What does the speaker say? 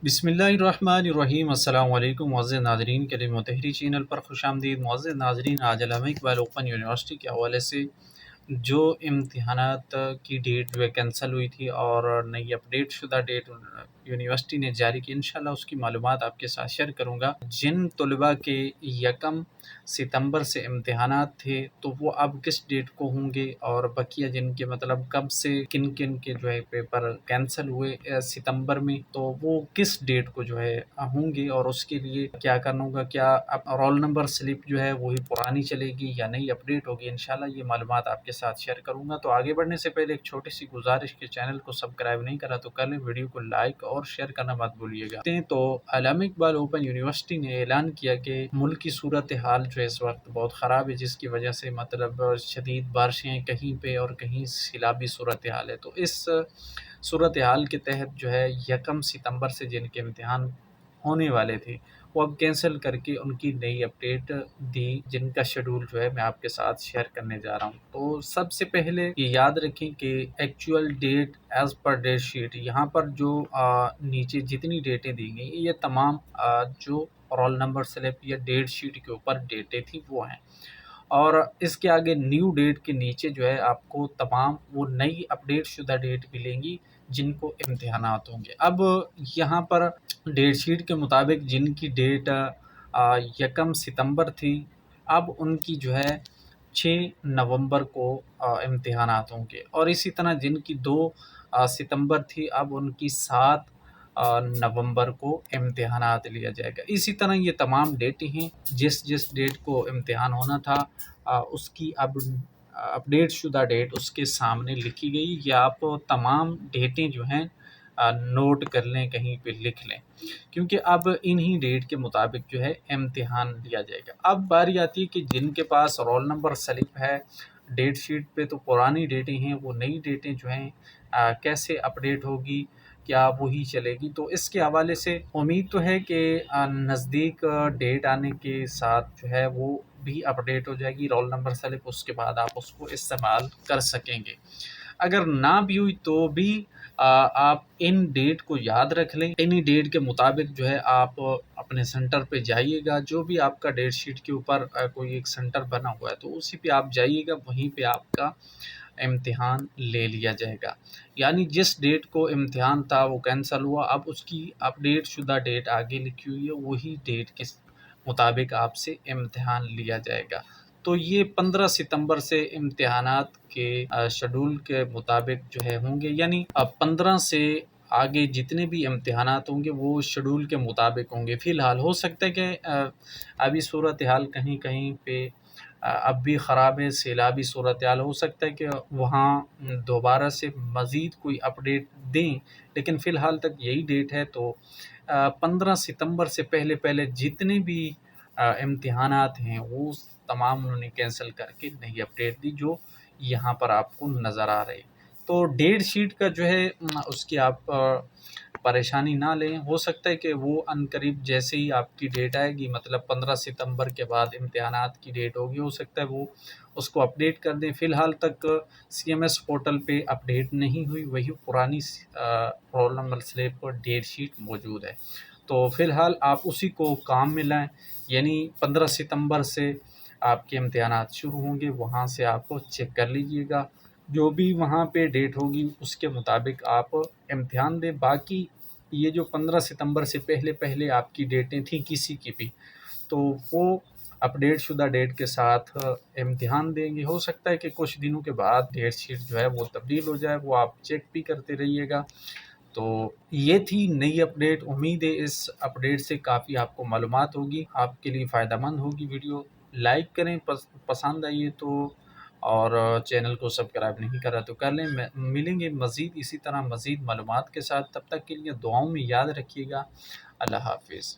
बिस्मिल्लाहिर्रहमानिर्रहीम। अस्सलाम वालेकुम मुअज़्ज़िज़ नाज़रीन, करीम व तहरी चैनल पर खुशामदीद। मुअज़्ज़िज़ नाज़रीन, आज अल्लामा इक़बाल ओपन यूनिवर्सिटी के हवाले से जो इम्तिहानात की डेट जो है कैंसल हुई थी और नई अपडेट शुदा डेट यूनिवर्सिटी ने जारी की, इंशाल्लाह उसकी मालूमात आपके साथ शेयर करूँगा। जिन तलबा के यकम सितंबर से इम्तिहानात थे तो वो अब किस डेट को होंगे, और बकिया जिनके मतलब कब से किन किन के जो है पेपर कैंसिल हुए सितंबर में, तो वो किस डेट को जो है होंगे, और उसके लिए क्या करना होगा। क्या अब रोल नंबर स्लिप जो है वही पुरानी चलेगी या नई अपडेट होगी, इंशाल्लाह ये मालूमात आपके साथ शेयर करूँगा। तो आगे बढ़ने से पहले एक छोटी सी गुजारिश के चैनल को सब्सक्राइब नहीं करा तो कर लें, वीडियो को लाइक और शेयर करना मत भूलिएगा। तो अल्लामा इक़बाल ओपन यूनिवर्सिटी ने ऐलान किया कि मुल्क की सूरत हाल जो है इस वक्त बहुत ख़राब है, जिसकी वजह से मतलब शदीद बारिशें कहीं पे और कहीं सैलाबी सूरत हाल है। तो इस सूरत हाल के तहत जो है यकम सितंबर से जिनके इम्तिहान होने वाले थे वो अब कैंसिल करके उनकी नई अपडेट दी, जिनका शेड्यूल जो है मैं आपके साथ शेयर करने जा रहा हूँ। तो सबसे पहले ये याद रखें कि actual date as per date sheet, यहाँ पर जो नीचे जितनी डेटें दी गई ये तमाम जो रोल नंबर स्लिप या डेट शीट के ऊपर डेटें थी वो हैं, और इसके आगे न्यू डेट के नीचे जो है आपको तमाम वो नई अपडेट शुदा डेट मिलेंगी जिनको इम्तिहानात होंगे। अब यहाँ पर डेट शीट के मुताबिक जिनकी डेट यकम सितंबर थी, अब उनकी जो है 6 नवंबर को इम्तिहानात होंगे, और इसी तरह जिनकी 2 सितंबर थी अब उनकी 7 नवंबर को इम्तिहानात लिया जाएगा। इसी तरह ये तमाम डेटें हैं, जिस जिस डेट को इम्तिहान होना था उसकी अब अपडेट शुदा डेट उसके सामने लिखी गई, या आप तमाम डेटें जो हैं नोट कर लें, कहीं पे लिख लें, क्योंकि अब इन्हीं डेट के मुताबिक जो है इम्तिहान लिया जाएगा। अब बारी आती है कि जिनके पास रोल नंबर स्लिप है, डेट शीट पे तो पुरानी डेटें हैं, वो नई डेटें जो हैं कैसे अपडेट होगी, क्या वही चलेगी। तो इसके हवाले से उम्मीद तो है कि नज़दीक डेट आने के साथ जो है वो भी अपडेट हो जाएगी रोल नंबर स्लिप, उसके बाद आप उसको इस्तेमाल कर सकेंगे। अगर ना भी हुई तो भी आप इन डेट को याद रख लें, इन्हीं डेट के मुताबिक जो है आप अपने सेंटर पे जाइएगा। जो भी आपका डेट शीट के ऊपर कोई एक सेंटर बना हुआ है तो उसी पे आप जाइएगा, वहीं पे आपका इम्तिहान ले लिया जाएगा। यानी जिस डेट को इम्तिहान था वो कैंसिल हुआ, अब उसकी अपडेट शुदा डेट आगे लिखी हुई है, वही डेट के मुताबिक आपसे इम्तिहान लिया जाएगा। तो ये 15 सितंबर से इम्तिहानात के शेड्यूल के मुताबिक जो है होंगे, यानी अब 15 से आगे जितने भी इम्तिहानात होंगे वो शेड्यूल के मुताबिक होंगे। फ़िलहाल हो सकता है कि अभी सूरत हाल कहीं कहीं पे अब भी ख़राब है, सैलाबी सूरत हाल, हो सकता है कि वहाँ दोबारा से मज़ीद कोई अपडेट दें, लेकिन फ़िलहाल तक यही डेट है। तो 15 सितंबर से पहले पहले जितने भी इम्तिहानात हैं वो तमाम उन्होंने कैंसिल करके नई अपडेट दी, जो यहाँ पर आपको नज़र आ रही। तो डेट शीट का जो है उसकी आप परेशानी ना लें। हो सकता है कि वो अनकरीब जैसे ही आपकी डेट आएगी, मतलब 15 सितंबर के बाद इम्तिहानात की डेट होगी, हो सकता है वो उसको अपडेट कर दें। फ़िलहाल तक CMS पोर्टल पे अपडेट नहीं हुई, वही पुरानी रोल नंबर स्लिप और डेट शीट मौजूद है। तो फ़िलहाल आप उसी को काम में लाएँ, यानी 15 सितंबर से आपके इम्तिहानात शुरू होंगे, वहाँ से आप चेक कर लीजिएगा। जो भी वहाँ पे डेट होगी उसके मुताबिक आप इम्तिहान दें। बाकी ये जो 15 सितंबर से पहले पहले आपकी डेटें थी किसी की भी, तो वो अपडेट शुदा डेट के साथ इम्तिहान देंगे। हो सकता है कि कुछ दिनों के बाद डेट शीट जो है वो तब्दील हो जाए, वो आप चेक भी करते रहिएगा। तो ये थी नई अपडेट। उम्मीद है इस अपडेट से काफ़ी आपको मालूमात होगी, आपके लिए फ़ायदेमंद होगी। वीडियो लाइक करें पसंद आई तो, और चैनल को सब्सक्राइब नहीं करा तो कर लें। मिलेंगे मज़ीद इसी तरह मज़ीद मालूमात के साथ, तब तक के लिए दुआओं में याद रखिएगा। अल्लाह हाफ़िज़।